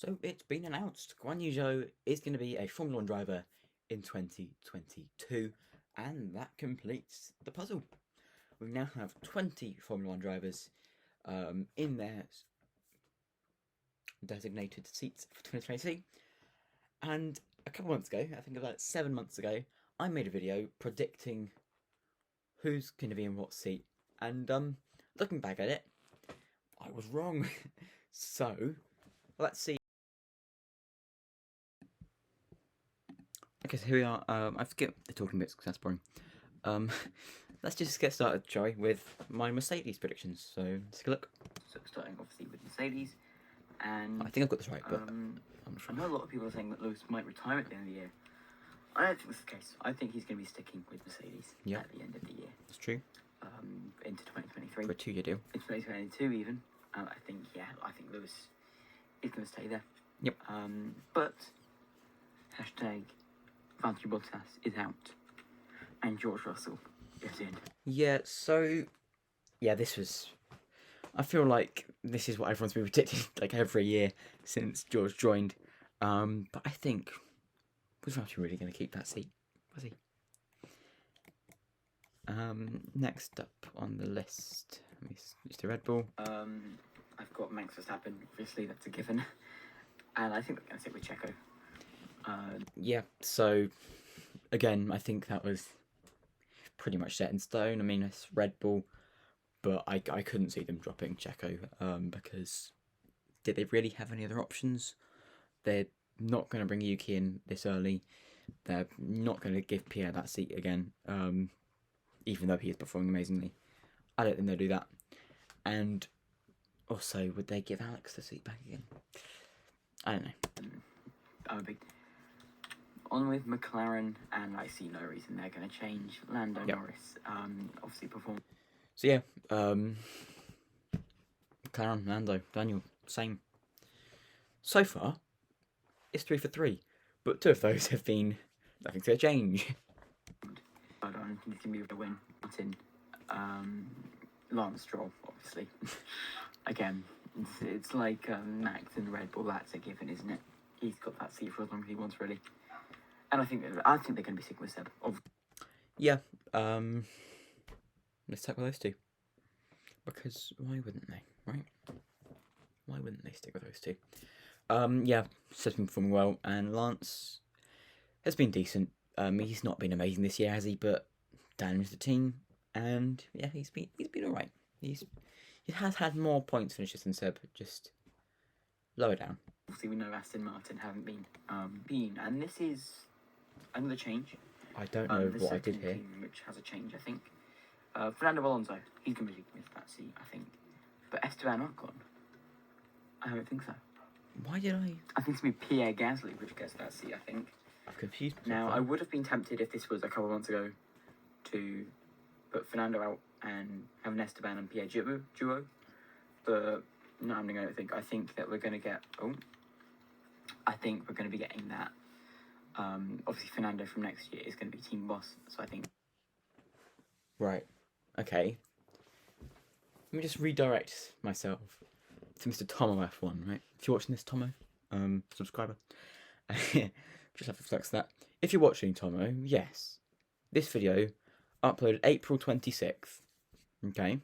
So it's been announced, Guanyu Zhou is going to be a Formula 1 driver in 2022, and that completes the puzzle. We now have 20 Formula 1 drivers in their designated seats for 2022, and a couple months ago, I think about 7 months ago, I made a video predicting who's going to be in what seat, and looking back at it, I was wrong. So, let's see. Okay, so here we are. I forget the talking bits because that's boring. Let's just get started, shall we, with my Mercedes predictions. So let's take a look. So starting obviously with Mercedes, and I think I've got this right, but I'm not sure. I know a lot of people are saying that Lewis might retire at the end of the year. I don't think that's the case. I think he's going to be sticking with Mercedes at the end of the year. That's true. Into 2023. For a 2-year deal. In 2022 even. I think Lewis is going to stay there. Yep. But hashtag Valtteri Bottas is out, and George Russell is in. Yeah. So yeah, this was. I feel like this is what everyone's been predicting like every year since George joined. But I think was Valtteri really going to keep that seat? Was he? Next up on the list, Mr. Red Bull. I've got Max Verstappen. Obviously, that's a given, and I think we're going to stick with Checo. Yeah. So again, I think that was pretty much set in stone. I mean, it's Red Bull, but I couldn't see them dropping Checo because did they really have any other options? They're not going to bring Yuki in this early. They're not going to give Pierre that seat again, even though he is performing amazingly. I don't think they'll do that. And also, would they give Alex the seat back again? I don't know. On with McLaren, and I see no reason they're going to change. Lando Norris, obviously performed. So yeah, McLaren, Lando, Daniel, same. So far, it's 3 for 3, but 2 of those have been nothing to change. I don't think it's going to be a win. Martin, Lance Stroll, obviously. Again, it's like Max and Red Bull. That's a given, isn't it? He's got that seat for as long as he wants, really. And I think they're going to be sticking with Seb. Yeah. Let's talk with those two. Because why wouldn't they, right? Why wouldn't they stick with those two? Yeah, Seb's been performing well, and Lance has been decent. He's not been amazing this year, has he? But Daniel's the team, and yeah, he's been alright. He has had more points finishes than Seb, just lower down. Obviously, we know Aston Martin haven't been, and this is another change. I don't know what I did here. Which has a change, I think. Fernando Alonso, he's going to be with that seat, I think. But Esteban Ocon, I don't think so. Why did I? I think it's going to be Pierre Gasly which gets that seat, I think. I've confused myself. Now, I would have been tempted if this was a couple of months ago to put Fernando out and have an Esteban and Pierre duo. But no, I'm going to think. I think that we're going to get. I think we're going to be getting that. Obviously, Fernando from next year is going to be team boss. So I think. Right. Okay. Let me just redirect myself to Mr. Tomo F1, right? If you're watching this, Tomo, subscriber, just have to flex that. If you're watching, Tomo, yes, this video uploaded April 26th. Okay.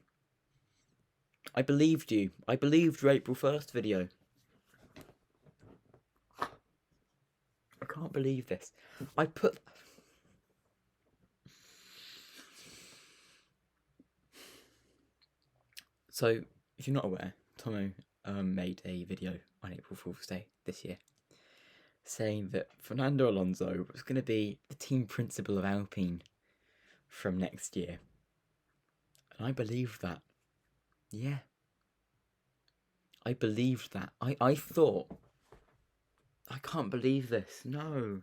I believed you. I believed your April 1st video. I can't believe this. I put. So, if you're not aware, Tomo made a video on April Fool's Day this year saying that Fernando Alonso was going to be the team principal of Alpine from next year. And I believed that. Yeah. I believed that. I thought, I can't believe this. No.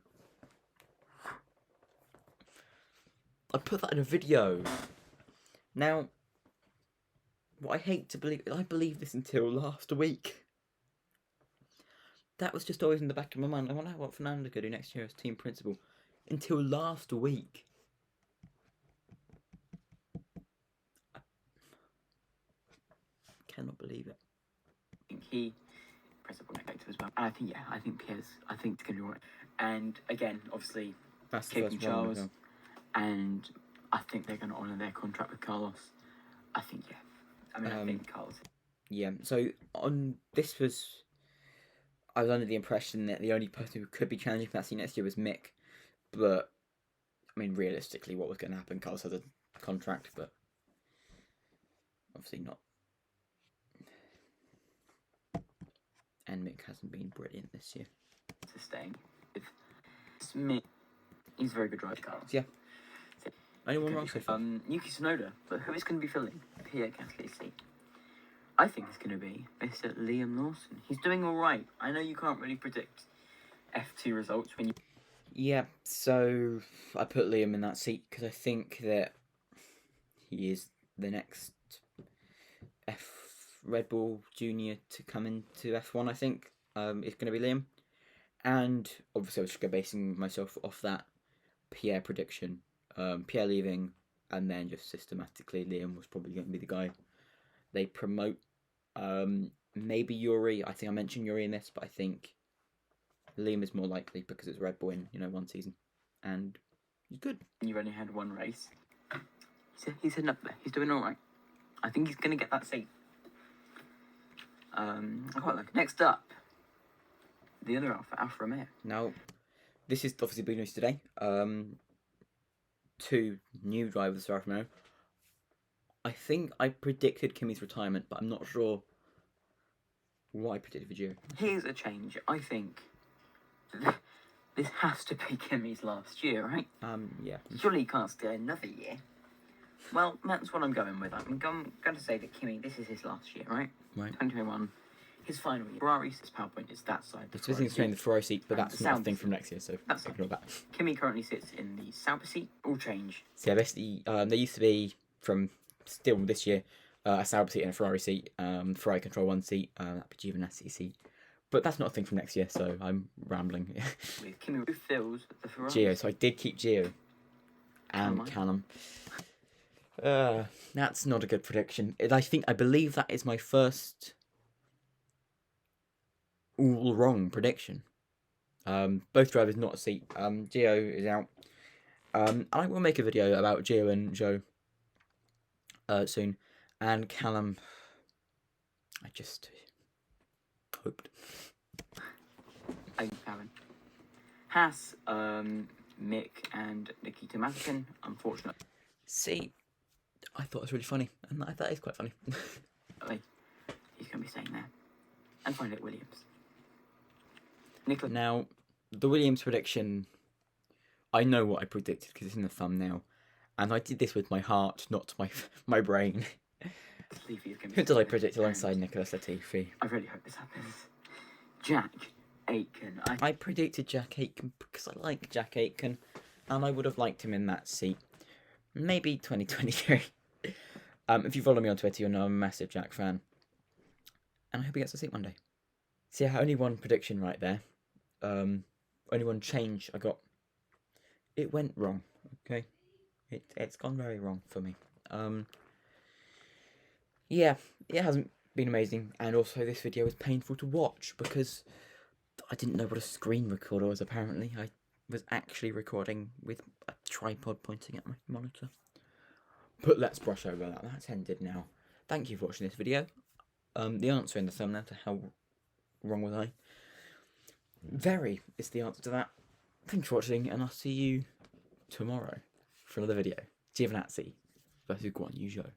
I put that in a video. Now, what I hate to believe, I believed this until last week. That was just always in the back of my mind. I wonder what Fernando could do next year as team principal. Until last week. I cannot believe it. I think he press up on that as well. And I think Pierre's, I think it's going to be alright. And again, obviously, That's the keeping first one. Charles, Well. and I think they're going to honour their contract with Carlos. I think, yeah. I mean, I think Carlos. Yeah, so I was under the impression that the only person who could be challenging for that seat next year was Mick, but I mean, realistically, what was going to happen? Carlos has a contract, but obviously not. And Mick hasn't been brilliant this year. Staying with Smith, he's a very good driver, Carlos. Yeah. Only one wrong so far. Yuki Tsunoda, but who is going to be filling Pierre Gasly's seat? I think it's going to be Mr. Liam Lawson. He's doing all right. I know you can't really predict F2 results when you. Yeah, so I put Liam in that seat because I think that he is the next Red Bull Junior to come into F1. I think it's going to be Liam, and obviously I was just basing myself off that Pierre prediction. Pierre leaving, and then just systematically Liam was probably going to be the guy they promote. Maybe Yuri. I think I mentioned Yuri in this, but I think Liam is more likely because it's Red Bull in one season, and he's good. You've only had one race. He's heading up there. He's doing all right. I think he's going to get that seat. I quite like it. Next up, the other Alfa Romeo. Now, this is obviously big news today. 2 new drivers for Alfa Romeo. I think I predicted Kimi's retirement, but I'm not sure what I predicted for Gio. Here's a change. I think this has to be Kimi's last year, right? Yeah. Surely he can't stay another year. Well, that's what I'm going with. I'm going to say that Kimi, this is his last year, right? Right. 2021, his final year. Ferrari's PowerPoint is that side. It's visiting Spain, the Ferrari seat, but that's not a thing from next year, so that's ignore that. Kimi currently sits in the Sauber seat. All change. So yeah, basically, there used to be, from still this year, a Sauber seat and a Ferrari seat, Ferrari Control 1 seat, that'd be Giovinazzi seat. But that's not a thing from next year, so I'm rambling. With Kimi, who fills the Ferrari? Gio, so I did keep Gio and Callum. That's not a good prediction. I believe that is my first all wrong prediction. Both drivers not a seat. Gio is out. I will make a video about Gio and Zhou soon. And Callum, I just hoped. Thank you, Callum. Haas, Mick and Nikita Mazepin, unfortunately. See, I thought it was really funny, and that is quite funny. He's going to be staying there. And find it Williams. Nicola. Now, the Williams prediction, I know what I predicted because it's in the thumbnail, and I did this with my heart, not my brain. Who did I predict alongside Nicholas Latifi? I really hope this happens. Jack Aitken. I predicted Jack Aitken because I like Jack Aitken, and I would have liked him in that seat. Maybe 2023. If you follow me on Twitter, you'll know I'm a massive Jack fan. And I hope he gets a seat one day. So yeah, only one prediction right there. Only one change I got. It went wrong, okay? It's gone very wrong for me. Yeah, it hasn't been amazing. And also this video was painful to watch because I didn't know what a screen recorder was apparently. I was actually recording with a tripod pointing at my monitor. But let's brush over that. That's ended now. Thank you for watching this video. The answer in the thumbnail to how wrong was I? Very is the answer to that. Thanks for watching, and I'll see you tomorrow for another video. Giovinazzi versus Guanyu Zhou.